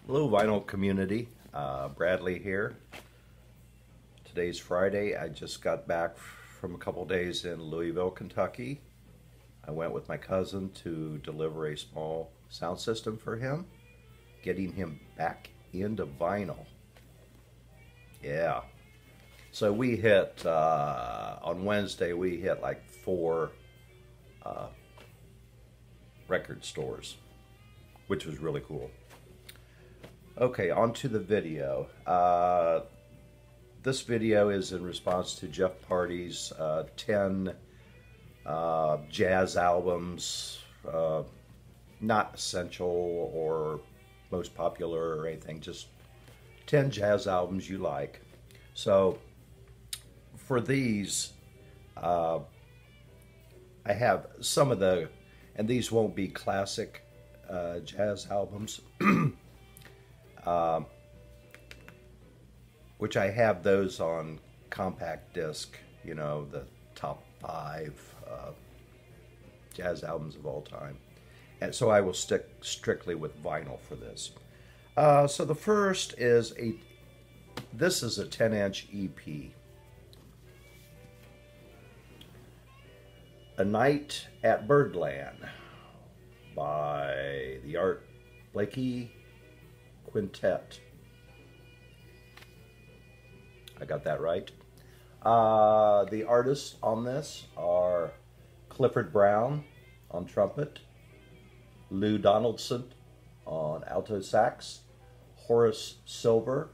Hello, vinyl community. Bradley here. Today's Friday. I just got back from a couple days in Louisville, Kentucky. I went with my cousin to deliver a small sound system for him, getting him back into vinyl. Yeah. So we hit, on Wednesday, we hit like 4 record stores, which was really cool. Okay, on to the video. This video is in response to Jeff Party's 10 jazz albums, not essential or most popular or anything, just 10 jazz albums you like. So for these, I have some of the, and these won't be classic jazz albums, which I have those on compact disc, you know, the top 5 jazz albums of all time. And so I will stick strictly with vinyl for this. So the first is this is a 10-inch EP. A Night at Birdland by the Art Blakey Quintet. I got that right. The artists on this are Clifford Brown on trumpet, Lou Donaldson on alto sax, Horace Silver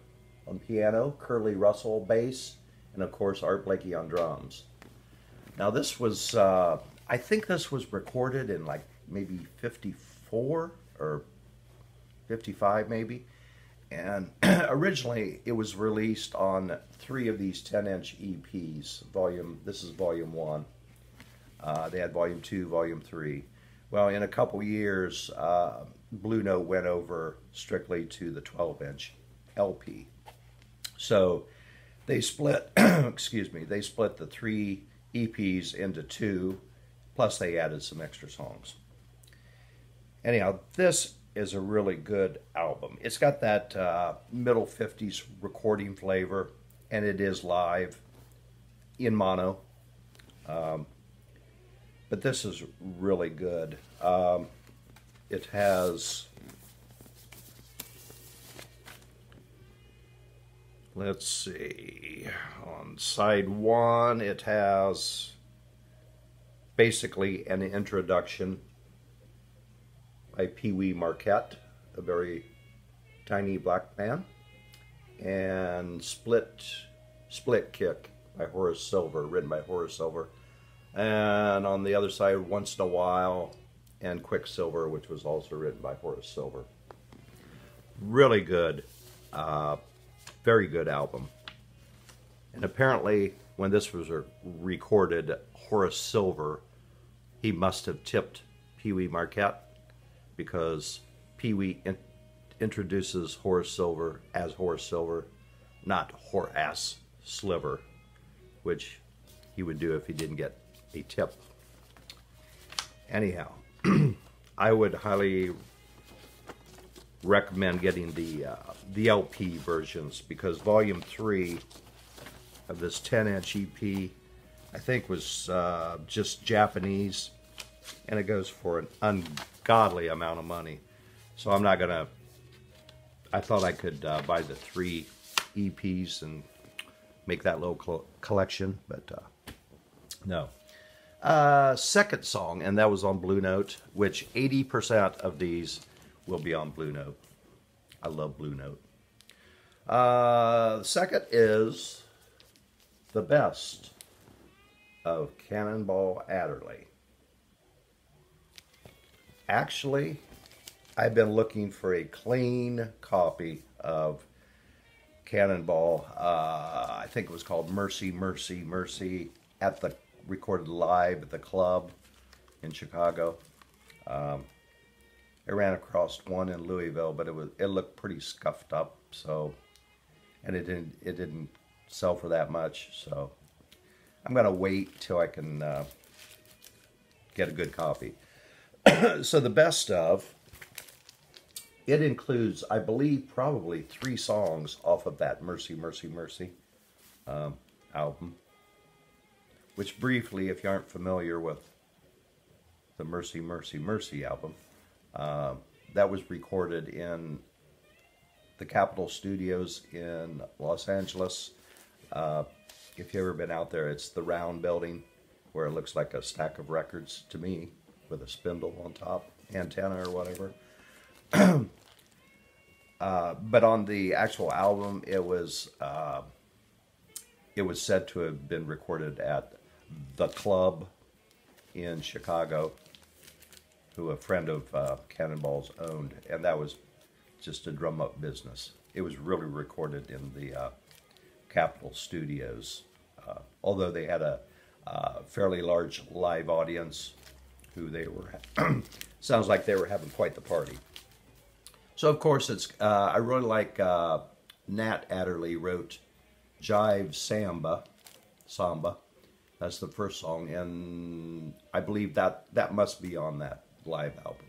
on piano, Curly Russell bass, and of course Art Blakey on drums. Now this was, I think this was recorded in like maybe 54 or 55 maybe. And originally it was released on 3 of these 10-inch EPs. This is volume 1. They had volume 2, volume 3. Well, in a couple years, Blue Note went over strictly to the 12-inch LP. So they split, excuse me, they split the 3 EPs into 2, plus they added some extra songs. Anyhow, this is a really good album. It's got that middle 50s recording flavor, and it is live in mono. But this is really good. It has, let's see, on side 1 it has basically an introduction by Pee Wee Marquette, a very tiny black man, and Split Kick by Horace Silver, written by Horace Silver. And on the other side, Once in a While, and Quicksilver, which was also written by Horace Silver. Really good, very good album. And apparently, when this was recorded, Horace Silver, he must have tipped Pee Wee Marquette, because Pee Wee introduces Horace Silver as Horace Silver, not Horace Sliver, which he would do if he didn't get a tip. Anyhow, I would highly recommend getting the LP versions, because volume 3 of this 10-inch EP, I think, was just Japanese, and it goes for an ungodly amount of money. So I'm not gonna, I thought I could buy the 3 EPs and make that little collection, but no. Second song, and that was on Blue Note, which 80% of these will be on Blue Note. I love Blue Note. The second is The Best of Cannonball Adderley. Actually, I've been looking for a clean copy of Cannonball. I think it was called Merci, Merci, Merci, recorded live at the club in Chicago. I ran across one in Louisville, but it looked pretty scuffed up, so, and it didn't sell for that much. So I'm gonna wait till I can get a good copy. So the best of it includes, I believe, probably 3 songs off of that Merci, Merci, Merci album. Which briefly, if you aren't familiar with the Merci, Merci, Merci album, that was recorded in the Capitol Studios in Los Angeles. If you've ever been out there, it's the round building where it looks like a stack of records to me with a spindle on top, antenna or whatever. But on the actual album, it was said to have been recorded at the Club in Chicago, who a friend of Cannonball's owned, and that was just a drum up business. It was really recorded in the Capitol Studios, although they had a fairly large live audience, who they were sounds like they were having quite the party. So of course it's I really like Nat Adderley wrote Jive Samba. That's the first song, and I believe that must be on that live album.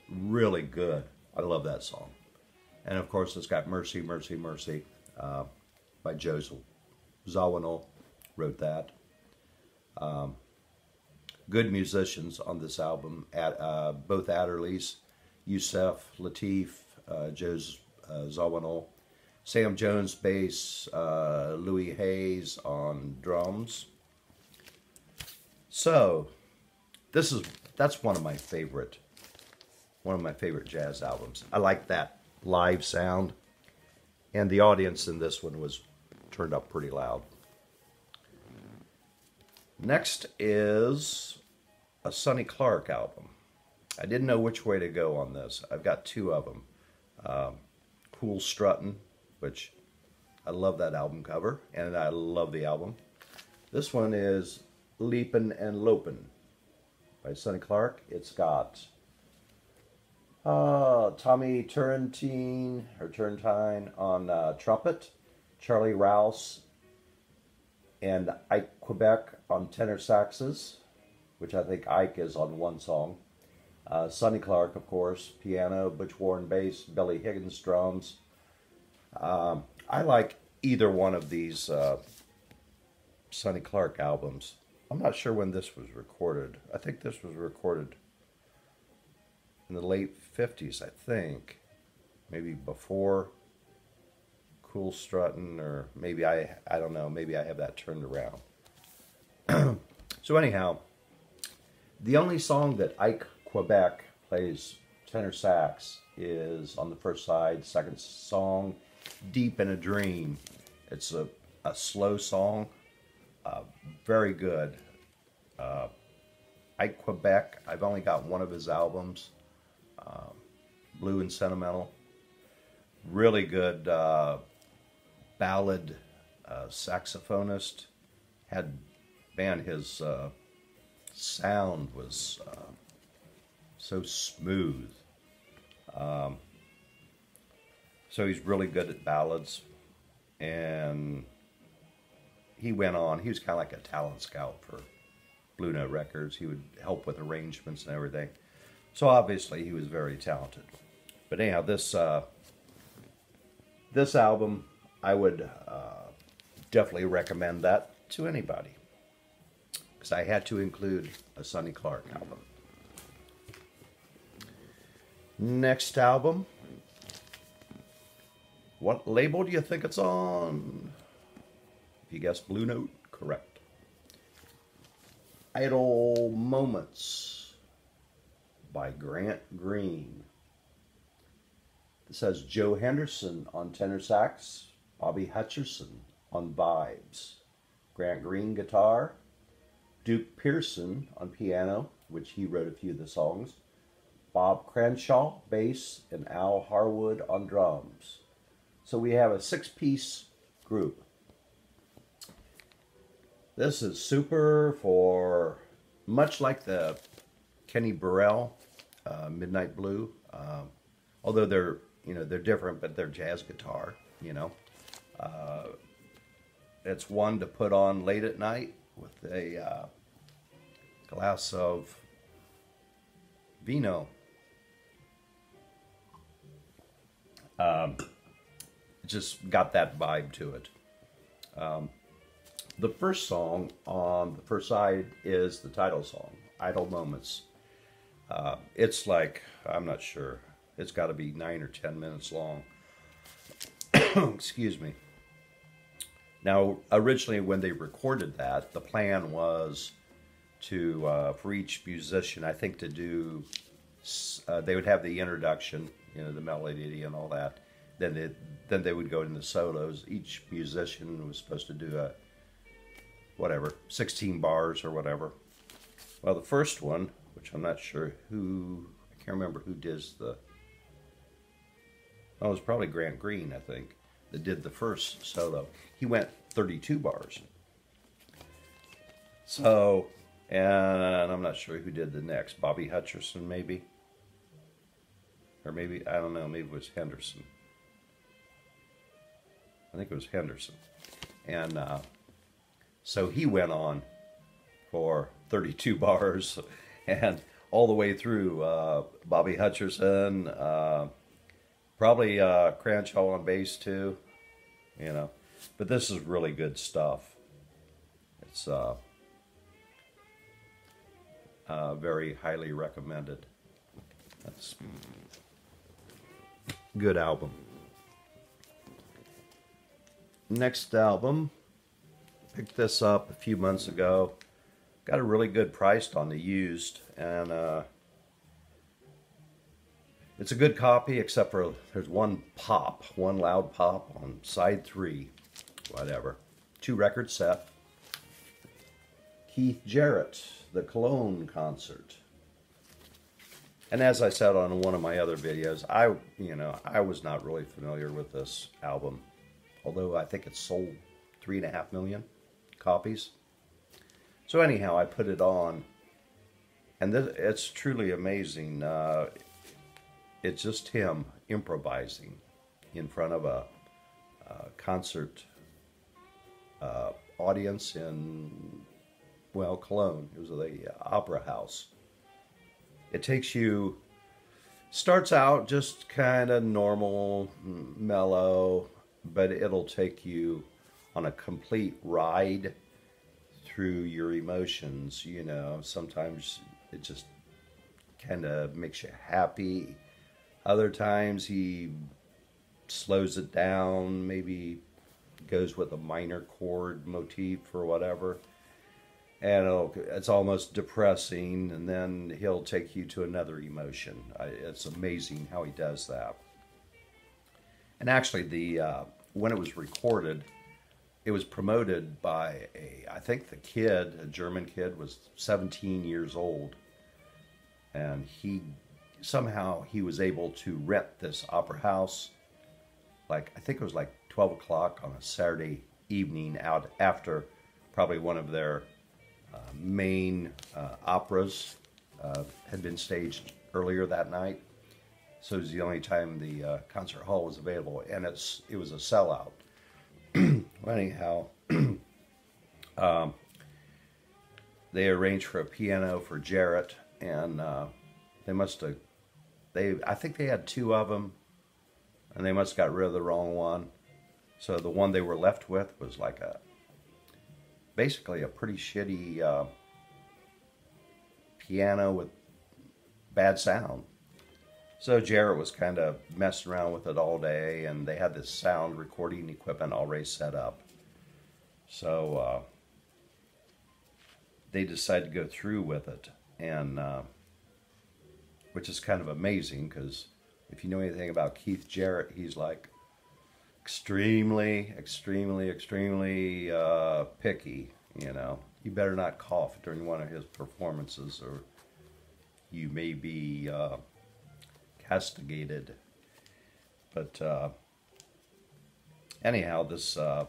Really good. I love that song. And of course it's got Merci, Merci, Merci by Joseph Zawinul, wrote that. Good musicians on this album, both Adderleys, Yusef Lateef, Joseph Zawinul, Sam Jones bass, Louis Hayes on drums. So that's one of my favorite jazz albums. I like that live sound, and the audience in this one was turned up pretty loud. Next is a Sonny Clark album. I didn't know which way to go on this. I've got 2 of them. Cool Struttin', which I love that album cover, and I love the album. This one is Leapin' and Lopin' by Sonny Clark. It's got Tommy Turrentine on trumpet, Charlie Rouse and Ike Quebec on tenor saxes, which I think Ike is on one song. Sonny Clark, of course, piano, Butch Warren bass, Billy Higgins drums. I like either one of these Sonny Clark albums. I'm not sure when this was recorded. I think this was recorded in the late 50s, I think. Maybe before Cool Struttin', or maybe I don't know, maybe I have that turned around. So anyhow, the only song that Ike Quebec plays tenor sax is on the first side. Second song, Deep in a Dream. It's a slow song, very good. Ike Quebec, I've only got one of his albums, Blue and Sentimental. Really good ballad saxophonist. His sound was so smooth. So he's really good at ballads, and he went on. He was kind of like a talent scout for Blue Note Records. He would help with arrangements and everything. So obviously he was very talented. But anyhow, this album, I would definitely recommend that to anybody, because I had to include a Sonny Clark album. Next album. What label do you think it's on? If you guessed Blue Note, correct. Idle Moments by Grant Green. This has Joe Henderson on tenor sax, Bobby Hutcherson on vibes, Grant Green guitar, Duke Pearson on piano, which he wrote a few of the songs, Bob Crenshaw bass, and Al Harwood on drums. So we have a 6-piece group. This is super for, much like the Kenny Burrell Midnight Blue, although they're different, but they're jazz guitar, It's one to put on late at night with a glass of vino. Just got that vibe to it. The first song on the first side is the title song, Idle Moments. It's like, I'm not sure, it's got to be 9 or 10 minutes long. Excuse me. Now, originally when they recorded that, the plan was to, for each musician, I think to do, they would have the introduction, you know, the melody and all that. Then they would go into solos. Each musician was supposed to do a, whatever, 16 bars or whatever. Well, the first one, which I'm not sure who, I can't remember who does the, oh, it was probably Grant Green, I think, that did the first solo. He went 32 bars. So, and I'm not sure who did the next. Bobby Hutcherson, maybe? Or maybe, I don't know, maybe it was Henderson. I think it was Henderson. And so he went on for 32 bars and all the way through. Bobby Hutcherson, probably Cranshaw on bass too, you know. But this is really good stuff. It's very highly recommended. That's a good album. Next album, picked this up a few months ago. Got a really good price on the used, and it's a good copy, except for there's one loud pop on side 3, whatever. 2 record set. Keith Jarrett, the Cologne concert. And as I said on one of my other videos, I was not really familiar with this album, although I think it sold 3.5 million copies. So anyhow, I put it on, and it's truly amazing. It's just him improvising in front of a concert audience in, well, Cologne. It was the Opera House. It takes you, starts out just kind of normal, mellow, but it'll take you on a complete ride through your emotions, you know. Sometimes it just kind of makes you happy. Other times he slows it down, maybe goes with a minor chord motif or whatever. And it's almost depressing, and then he'll take you to another emotion. It's amazing how he does that. And actually, when it was recorded, it was promoted by I think the kid, a German kid, was 17 years old. And somehow he was able to rent this opera house, I think it was like 12 o'clock on a Saturday evening, out after probably one of their main operas had been staged earlier that night. So it was the only time the concert hall was available, and it was a sellout. Anyhow, they arranged for a piano for Jarrett, and I think they had 2 of them, and they must have got rid of the wrong one. So the one they were left with was like basically a pretty shitty piano with bad sound. So Jarrett was kind of messing around with it all day, and they had this sound recording equipment already set up. So they decided to go through with it, and which is kind of amazing, because if you know anything about Keith Jarrett, he's like extremely, extremely, extremely picky, you know. You better not cough during one of his performances, or you may be castigated. But anyhow, this I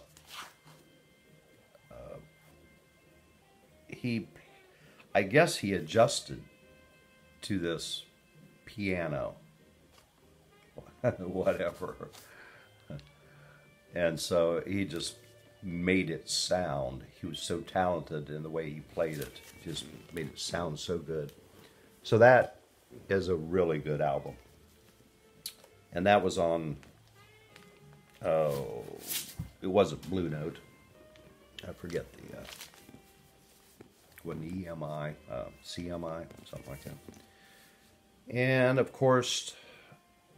guess he adjusted to this piano, whatever, and so he just made it sound. He was so talented in the way he played it, just made it sound so good. So that is a really good album. And that was on oh, it wasn't Blue Note. I forget the, wasn't EMI, CMI, something like that. And of course,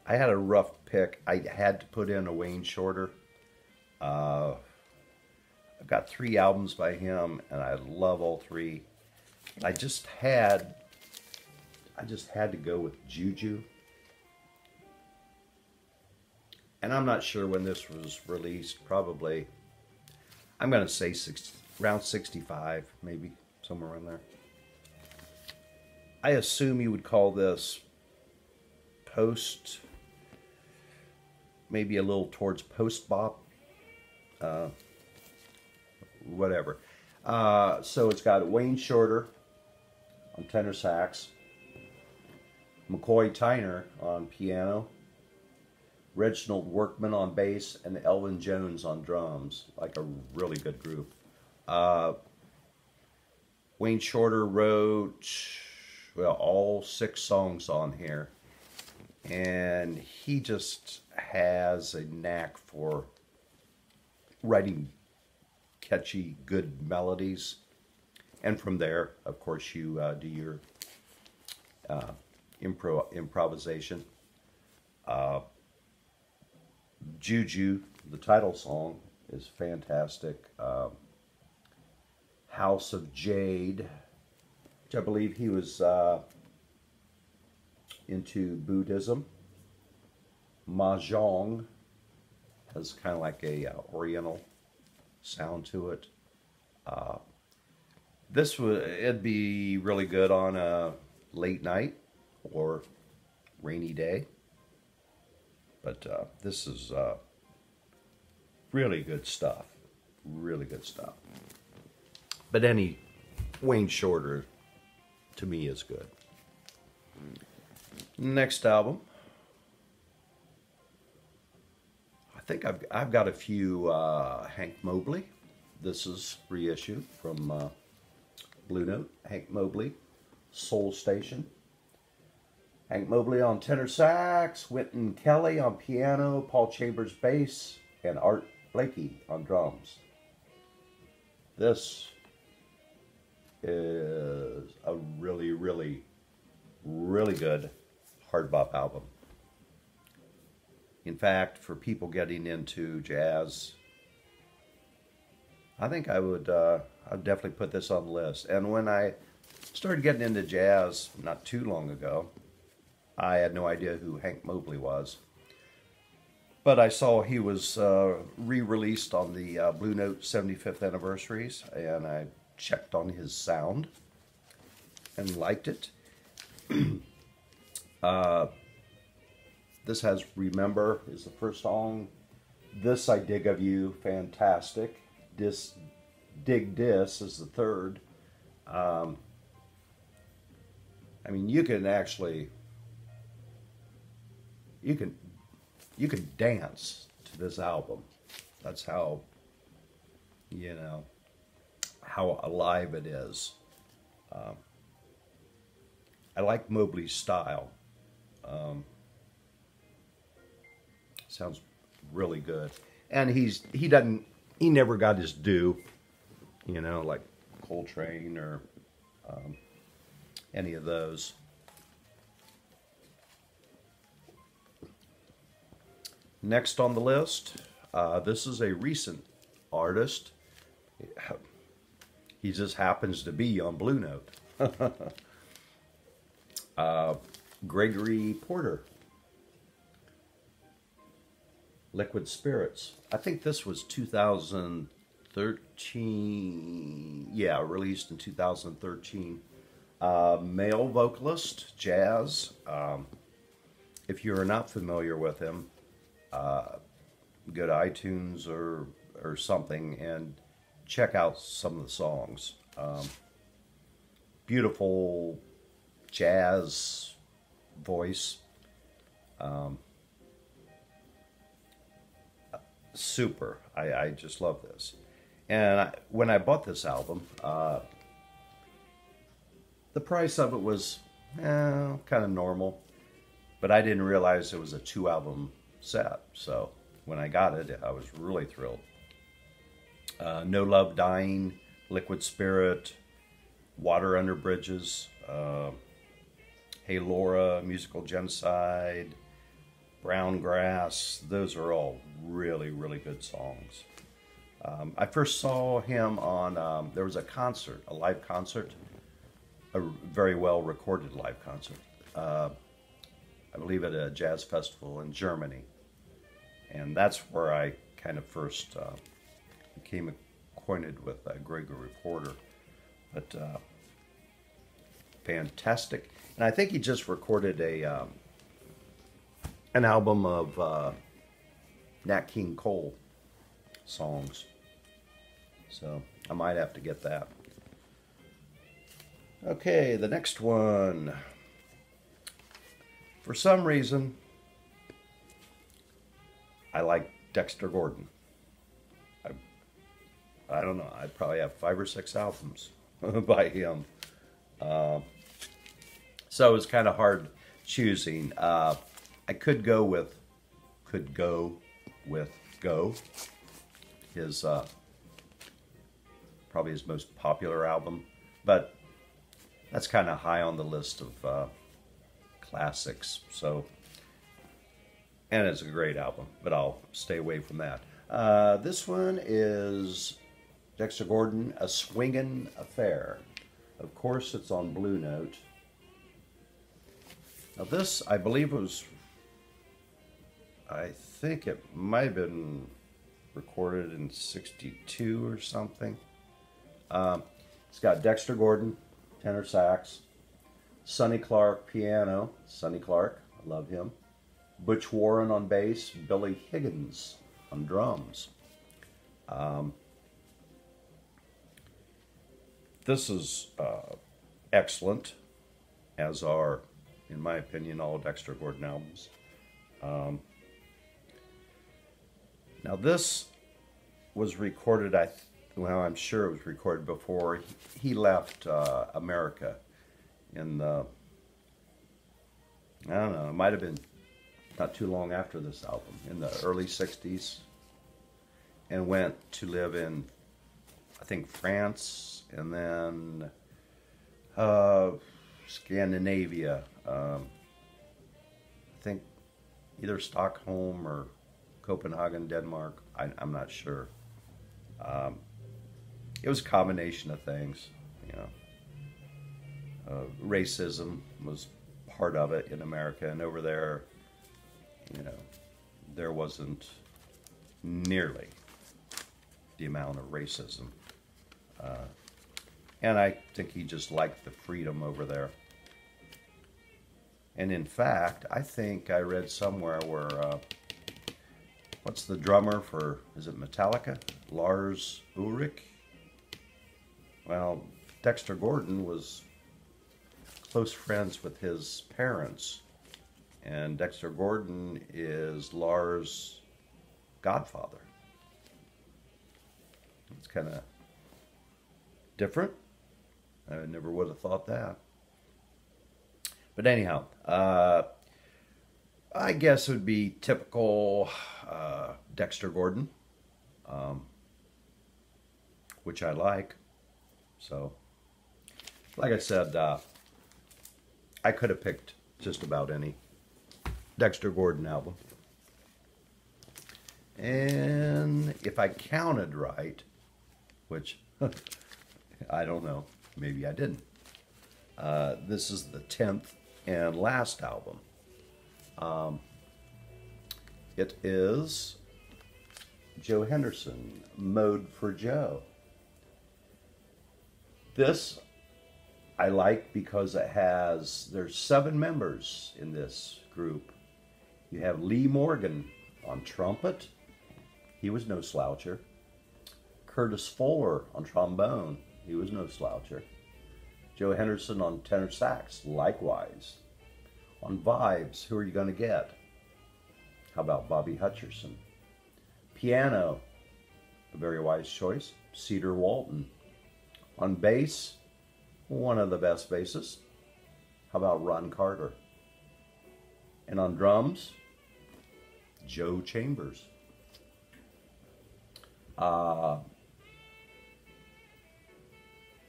I had a rough pick. I had to put in a Wayne Shorter. I've got 3 albums by him, and I love all 3. I just had to go with Juju. And I'm not sure when this was released. Probably, I'm going to say around 65, maybe somewhere around there. I assume you would call this post, maybe a little towards post bop, whatever. So it's got Wayne Shorter on tenor sax, McCoy Tyner on piano, Reginald Workman on bass, and Elvin Jones on drums. Like a really good group. Wayne Shorter wrote, well, all 6 songs on here. And he just has a knack for writing catchy, good melodies. And from there, of course, you do your improvisation. Juju, the title song, is fantastic. House of Jade, which I believe he was into Buddhism. Mahjong has kind of like a Oriental sound to it. It'd be really good on a late night or rainy day. But this is really good stuff. Really good stuff. But any Wayne Shorter, to me, is good. Next album. I think I've got a few Hank Mobley. This is reissued from Blue Note. Hank Mobley, Soul Station. Hank Mobley on tenor sax, Wynton Kelly on piano, Paul Chambers bass, and Art Blakey on drums. This is a really, really, really good hard bop album. In fact, for people getting into jazz, I think I'd definitely put this on the list. And when I started getting into jazz not too long ago, I had no idea who Hank Mobley was. But I saw he was re-released on the Blue Note 75th anniversaries, and I checked on his sound and liked it. This has Remember is the first song. This I Dig of You, fantastic. Dig Dis is the third. I mean, you can actually, you can dance to this album. That's how, you know, how alive it is. I like Mobley's style. Sounds really good. And he never got his due, you know, like Coltrane or any of those. Next on the list, this is a recent artist. He just happens to be on Blue Note. Gregory Porter. Liquid Spirits. I think this was 2013. Yeah, released in 2013. Male vocalist, jazz. If you're not familiar with him, go to iTunes or something and check out some of the songs. Beautiful jazz voice. Super. I just love this. And when I bought this album, the price of it was kind of normal, but I didn't realize it was a 2-album set. So when I got it, I was really thrilled. No Love Dying, Liquid Spirit, Water Under Bridges, Hey Laura, Musical Genocide, Brown Grass. Those are all really, really good songs. I first saw him on, there was a concert, a live concert, a very well recorded live concert. I believe at a jazz festival in Germany. And that's where I kind of first became acquainted with Gregory Porter. But fantastic. And I think he just recorded an album of Nat King Cole songs. So I might have to get that. Okay, the next one. For some reason, I like Dexter Gordon. I don't know, I probably have 5 or 6 albums by him. So it was kind of hard choosing. I could go with Go, his probably his most popular album, but that's kind of high on the list of classics. So, and it's a great album, but I'll stay away from that. This one is Dexter Gordon, A Swingin' Affair. Of course, it's on Blue Note. Now this, I believe, I think it might have been recorded in '62 or something. It's got Dexter Gordon, tenor sax, Sonny Clark piano, Sonny Clark, I love him, Butch Warren on bass, Billy Higgins on drums. This is excellent, as are, in my opinion, all Dexter Gordon albums. Now this was recorded, I'm sure it was recorded before he left America in the, I don't know, it might have been not too long after this album, in the early 60s, and went to live in, I think, France, and then Scandinavia, I think either Stockholm or Copenhagen, Denmark, I'm not sure. It was a combination of things, you know. Racism was part of it in America, and over there, you know, there wasn't nearly the amount of racism. And I think he just liked the freedom over there. And in fact, I think I read somewhere where, what's the drummer for, is it Metallica? Lars Ulrich? Well, Dexter Gordon was close friends with his parents. And Dexter Gordon is Lars' godfather. It's kind of different. I never would have thought that. But anyhow, I guess it would be typical Dexter Gordon, which I like. So, like I said, I could have picked just about any Dexter Gordon album. And if I counted right, which I don't know, maybe I didn't. This is the 10th and last album. It is Joe Henderson, Mode for Joe. This I like because there's 7 members in this group. You have Lee Morgan on trumpet. He was no sloucher. Curtis Fuller on trombone. He was no sloucher. Joe Henderson on tenor sax, likewise. On vibes, who are you going to get? How about Bobby Hutcherson? Piano, a very wise choice, Cedar Walton. On bass, one of the best bassists. How about Ron Carter? And on drums, Joe Chambers. Uh,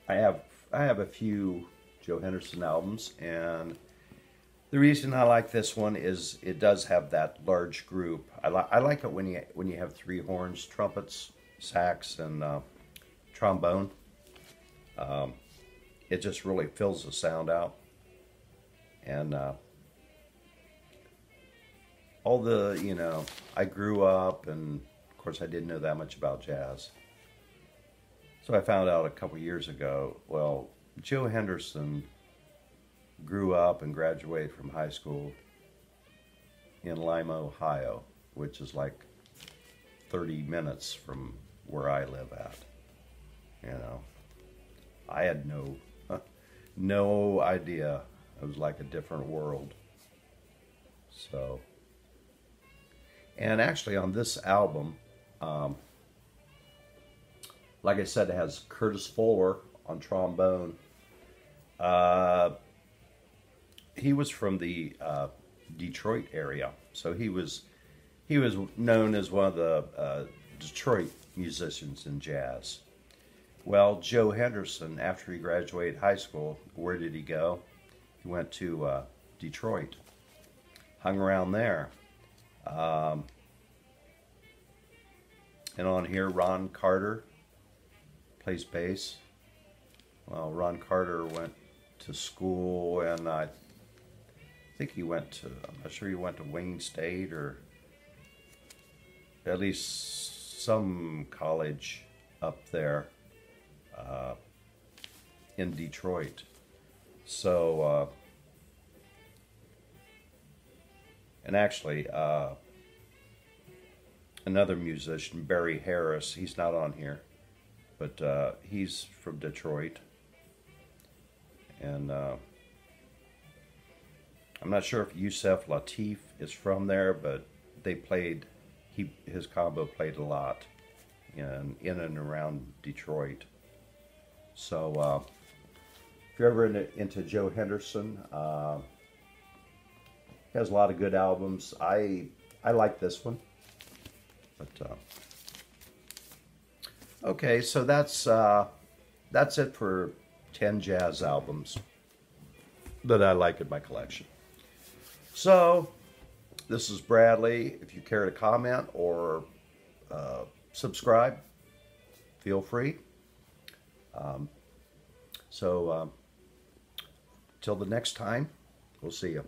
I have a few Joe Henderson albums, and the reason I like this one is it does have that large group. I like it when you have three horns, trumpets, sax, and trombone. It just really fills the sound out, and all the, I grew up, and of course I didn't know that much about jazz. So I found out a couple years ago, well, Joe Henderson grew up and graduated from high school in Lima, Ohio, which is like 30 minutes from where I live at. I had no idea. It was like a different world. So, and actually on this album, like I said, it has Curtis Fuller on trombone. He was from the Detroit area, so he was known as one of the Detroit musicians in jazz. Well, Joe Henderson, after he graduated high school, where did he go? He went to Detroit, hung around there. And on here, Ron Carter plays bass. Well, Ron Carter went to school, and I think he went to, I'm not sure he went to Wayne State, or at least some college up there in Detroit. So, and actually, another musician, Barry Harris, he's not on here, but he's from Detroit. And I'm not sure if Yusef Lateef is from there, but they played, his combo played a lot in and around Detroit. So if you're ever into Joe Henderson, he has a lot of good albums. I like this one. But okay, so that's it for 10 jazz albums that I like in my collection. So this is Bradley. If you care to comment or subscribe, feel free. Till the next time, we'll see you.